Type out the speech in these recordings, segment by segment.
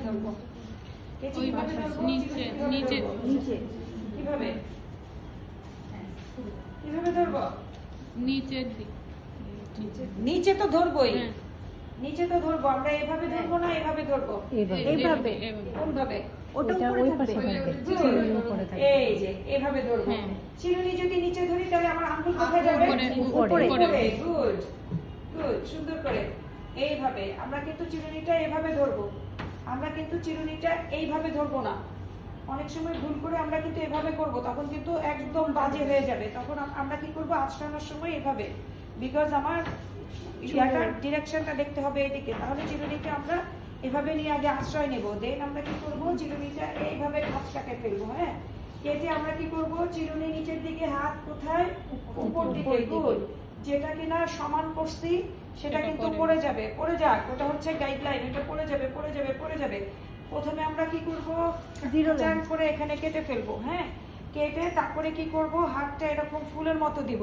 ধরবো? কেচি ওই কিভাবে পাশে, ধরবো? নিচে, কিভাবে নিচে। ধরবো? নিচে কিভাবে কিভাবে ধরবো? নিচের দিক। নিচে তো ধরবোই, হ্যাঁ। নিচে তো ধরবো। আমরা এভাবে ধরবো না এভাবে ধরবো? এইভাবে। কোন ভাবে? ওটা ওই পাশে থাকবে, চিরুনির উপরে থাকবে। এই যে এভাবে ধরবো। হ্যাঁ। চিরুনি যদি নিচে ধরি তাহলে আমার আঙ্গুল কোথায় যাবে? উপরে। গুড গুড, সুন্দর করে। এইভাবে আমরা কিন্তু চিরুনিটা এভাবে ধরবো, আমরা কিন্তু চিরুনিটা এইভাবে ধরবো না। অনেক সময় ভুল করে আমরা কিন্তু এভাবে করব, তখন কিন্তু একদম বাজে হয়ে যাবে। তখন আমরা কি করব, আঁচড়ানোর সময় এভাবে, বিকজ আমার ইয়াটার ডিরেকশনটা দেখতে হবে এইদিকে। তাহলে চিরুনিটা আমরা এভাবে নিয়ে আগে আশ্রয় নেব, দেন আমরা কি করব, চিরুনিটা এইভাবে খাঁজটাকে ফেলবো। হ্যাঁ, কেটে আমরা কি করব, চিরুনি নিচের দিকে, হাত কোথায়? উপর দিকে। গুড। যেটা কিনা সমান করছি সেটা কিন্তু পড়ে যাবে, পড়ে যাক, ওটা হচ্ছে গাইডলাইন, এটা পড়ে যাবে পড়ে যাবে পড়ে যাবে। প্রথমে আমরা কি করব, জিরো লাইন করে এখানে কেটে ফেলবো। হ্যাঁ, কেটে তারপরে কি করব, হাতটা এরকম ফুলের মতো দিব,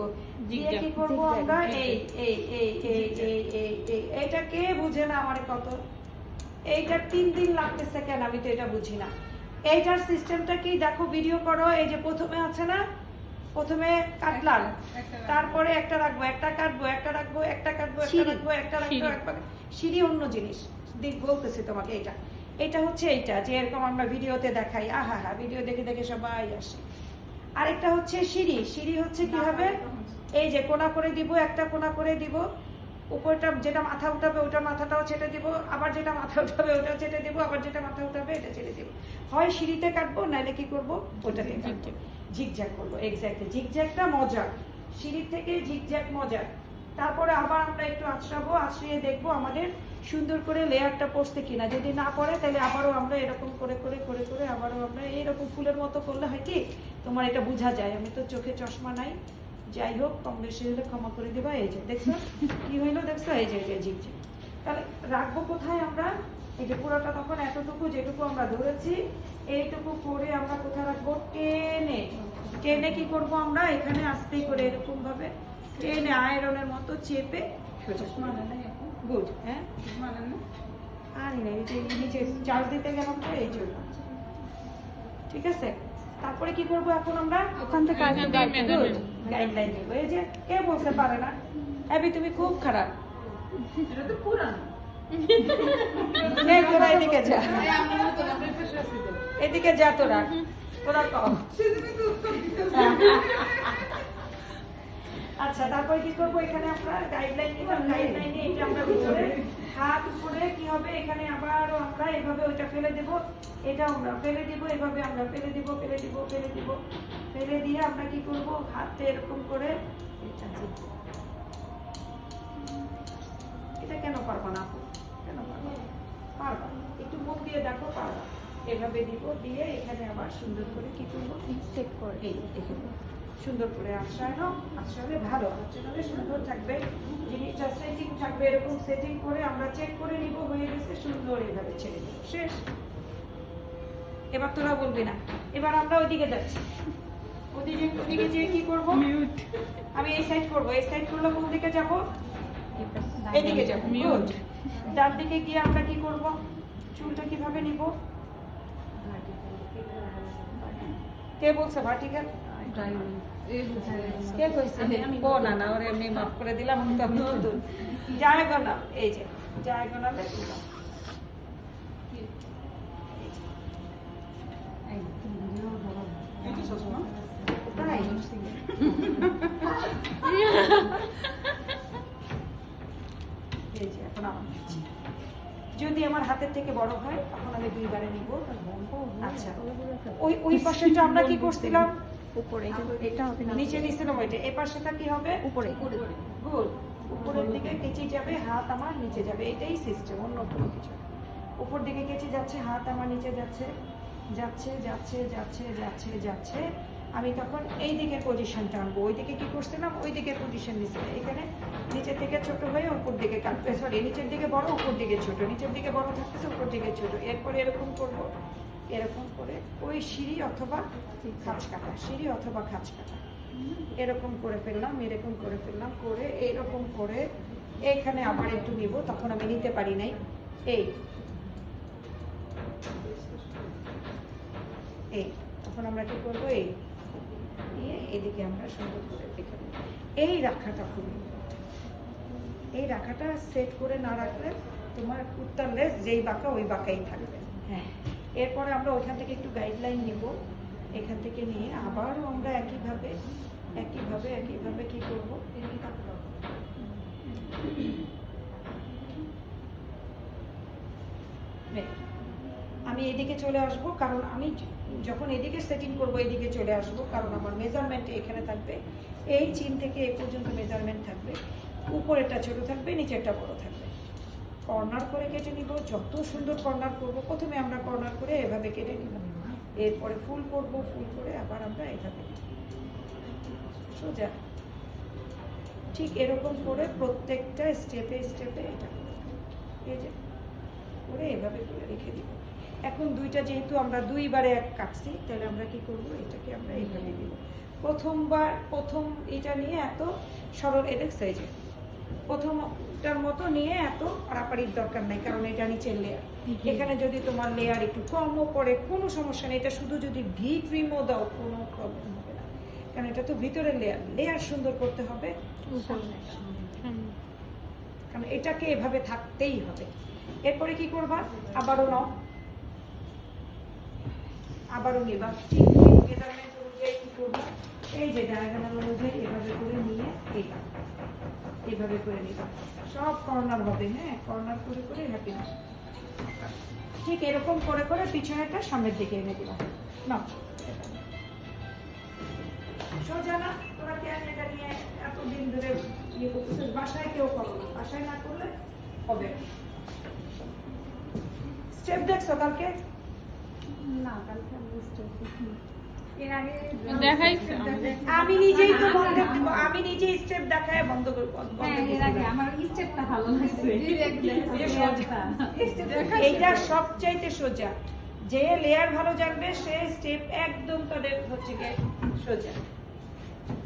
দিয়ে কি করব আমরা এই এই এই এই এই এই এই এইটা কে বুঝে না আমার কত, এইটা 3 দিন লাগতেছে কেন আমি তো এটা বুঝি না। এইটার সিস্টেমটা কি দেখো, ভিডিও করো। এই যে প্রথমে আছে না, প্রথমে কাটলাম, তারপরে একটা রাখবো, একটা কাটবো, একটা রাখবো, একটা কাটবো, একটা রাখবো, একটা রাখবো, একবার সিঁড়ি অন্য জিনিস দিক বলতেছি তোমাকে। এটা এটা হচ্ছে এইটা যে এরকম আমরা ভিডিওতে দেখাই, আহা হা, ভিডিও দেখে দেখে সবাই আসে। আরেকটা হচ্ছে সিঁড়ি। সিঁড়ি হচ্ছে কি হবে, এই যে কোনা করে দিব, একটা কোনা করে দিব, উপরটা যেটা মাথা উঠাবে ওটার মাথাটাও ছেটে দিব, আবার যেটা মাথা উঠাবে ওটাও ছেটে দিব, আবার যেটা মাথা উঠাবে এটা ছেটে দিব। হয় সিঁড়িতে কাটবো, নাহলে কি করব, ওটাতে কাটবো, ঝিকঝ্যাক করবো। এক্স্যাক্টলি, ঝিকঝ্যাকটা মজা, সিঁড়ির থেকে ঝিকঝ্যাক মজা। তারপরে আবার আমরা একটু আঁচড়াবো, আঁচড়িয়ে দেখবো আমাদের সুন্দর করে লেয়ারটা পড়ছে কিনা। যদি না পড়ে তাহলে আবারও আমরা এরকম করে করে করে করে আবারও আমরা এইরকম ফুলের মতো করলে হয় কি, তোমার এটা বোঝা যায়। আমি তো চোখে চশমা নাই, যাই হোক কম বেশি হলে ক্ষমা করে দিবা। এই যে দেখছো কি হইলো, দেখছো এই যে ঝিকঝিক। তাহলে রাখবো কোথায় আমরা, এই যে পুরোটা তখন এতটুকু যেটুকু আমরা ধরেছি এইটুকু করে আমরা কোথায় রাখবো, টেনে টেনে কি করব আমরা এখানে আস্তে করে এরকম ভাবে টেনে আয়রনের মতো চেপে সোজা। গুড। হ্যাঁ, আনি না, এই যে নিচে চার্জ দিতে গেলাম তো এই জন্য। ঠিক আছে, তারপরে কি করব এখন আমরা ওখান থেকে গাইডলাইন দেবো। এই যে কে বলতে পারে না, এবি তুমি খুব খারাপ, এটা তো পুরানো। এই তোরা এদিকে যা, এদিকে যা, তোরা তোরা কম। আচ্ছা, তারপরে কি করবো, এখানে আমরা গাইডলাইন নিলাম, গাইডলাইনে এটা আমরা ভিতরে হাত উপরে কি হবে, এখানে আবারও আমরা এভাবে ওইটা ফেলে দেব, এটা আমরা ফেলে দিব, এভাবে আমরা ফেলে দিব ফেলে দিব ফেলে দিব, ফেলে দিয়ে আমরা কি করব, হাতটা এরকম করে, এটা কেন পারবো না, কেন পারবো, পারবা, একটু মুখ দিয়ে দেখো পারবা। এভাবে দিব, দিয়ে এখানে আবার সুন্দর করে কি করবো, সেট করে এই দেখে সুন্দর করে আশ্রয়ানো, আশ্রয়ালে ভালো, আশ্রয়ালে সুন্দর থাকবে, জিনিসটা সেটিং থাকবে। এরকম সেটিং করে আমরা চেক করে নিব, হয়ে গেছে সুন্দর, এইভাবে ছেড়ে দেবো, শেষ। এবার তোরা বলবি না, এবার আমরা ওইদিকে যাচ্ছি, ওদিকে ওদিকে যেয়ে কি করবো, আমি এই সাইড করবো, এই সাইড করলে কোন দিকে যাবো, এদিকে যাবো। গুড। ডান দিকে গিয়ে আমরা কি করব, চুলটা কিভাবে নিব, কে বলছে ভার্টিক্যাল, কে কইছে, ও না না, ওরে এমনি মাফ করে দিলাম, আমি তো নতুন ডায়াগোনাল, এই যে ডায়াগোনালে দিলাম। তাই এই যে এখন আমার নিচ্ছি। যদি আমার হাতের থেকে বড় হয় তখন আমি 2 বারে নিব। আচ্ছা, ওই ওই পাশেটা আমরা কি করছিলাম, উপরে, এটা হবে না, নিচে নিছিলাম, ওইটা এই পাশেটা কি হবে, উপরে। গুড, উপরের দিকে কেচি যাবে, হাত আমার নিচে যাবে, এটাই সিস্টেম, অন্য কোনো কিছু না। উপর দিকে কেচি যাচ্ছে, হাত আমার নিচে যাচ্ছে, যাচ্ছে যাচ্ছে যাচ্ছে যাচ্ছে যাচ্ছে, আমি তখন এই দিকের পজিশনটা আনবো। ওই দিকে কি করছিলাম, ওই দিকের পজিশন নিচ্ছে, এখানে নিচের থেকে ছোট হয়ে উপর দিকে কাটবে, সরি নিচের দিকে বড় উপর দিকে ছোট, নিচের দিকে বড় থাকতেছে উপর দিকে ছোট। এরপরে এরকম করব, এরকম করে ওই সিঁড়ি অথবা খাঁজ কাটা, সিঁড়ি অথবা খাঁজ কাটা, এরকম করে ফেললাম, এরকম করে ফেললাম, করে এইরকম করে এখানে আবার একটু নিব, তখন আমি নিতে পারি নাই, এই এই তখন আমরা কি করবো, এই নিয়ে এদিকে আমরা সুন্দর করে রেখে দেবো। এই রাখাটা খুবই important। এই রাখাটা সেট করে না রাখলে তোমার উত্তর লেস যেই বাঁকা ওই বাঁকাই থাকবে। হ্যাঁ, এরপরে আমরা ওইখান থেকে একটু গাইডলাইন নিব, এখান থেকে নিয়ে আবারও আমরা একইভাবে কি করব, আমি এদিকে চলে আসব, কারণ আমি যখন এদিকে সেটিং করব এদিকে চলে আসব, কারণ আমার মেজারমেন্ট এখানে থাকবে, এই চিন থেকে এই পর্যন্ত মেজারমেন্ট থাকবে, উপরেরটা ছোট থাকবে, নিচেরটা বড় থাকবে। কর্নার করে কেটে নিব, যত সুন্দর কর্নার করব, প্রথমে আমরা কর্নার করে এভাবে কেটে নিব, এরপরে ফুল করব, ফুল করে আবার আমরা এভাবে সোজা ঠিক এরকম করে প্রত্যেকটা স্টেপে স্টেপে এটা এই যে করে এভাবে করে রেখে দিব। এখন দুইটা যেহেতু আমরা দুইবারে এক কাটছি, তাহলে আমরা কি করব, এটাকে আমরা এইভাবে দিব। প্রথম এটা নিয়ে এত সরল এদের সাইজে প্রথমটার মতো নিয়ে এত পাড়াপাড়ির দরকার নাই, কারণ এটা নিচের লেয়ার। এখানে যদি তোমার লেয়ার একটু কমও পড়ে কোনো সমস্যা নেই, এটা শুধু যদি ভি ক্রিমও দাও কোনো প্রবলেম হবে না, কারণ এটা তো ভিতরের লেয়ার সুন্দর করতে হবে, কারণ এটাকে এভাবে থাকতেই হবে। এরপরে কি করবা, আবারও নাও, আবারও নেবা, ঠিক মেজারমেন্ট অনুযায়ী কি করবা, এই যে ডায়াগোনাল অনুযায়ী এভাবে করে নিয়ে এইটা এভাবে করে নিবা, সব কর্নার হবে। হ্যাঁ, কর্নার করে করে হ্যাপি ঠিক এরকম করে করে পিছনেটা সামনের দিকে এনে দিলাম। না সোজা না, তোরা কেন এটা নিয়ে এতদিন ধরে ইয়ে করতেছিস, বাসায় কেউ করো না, বাসায় না করলে হবে। স্টেপ দেখছো কালকে? না, কালকে আমি স্টেপ দেখিনি। এর আগে দেখাইছে আমি নিজেই তো আমি নিজেই স্টেপ দেখায় বন্ধ করে হ্যাঁ, এর আগে আমার স্টেপটা ভালো লাগছে। এইটা সবচাইতে সোজা, যে লেয়ার ভালো জানবে সে স্টেপ একদম তাদের হচ্ছে গিয়ে সোজা।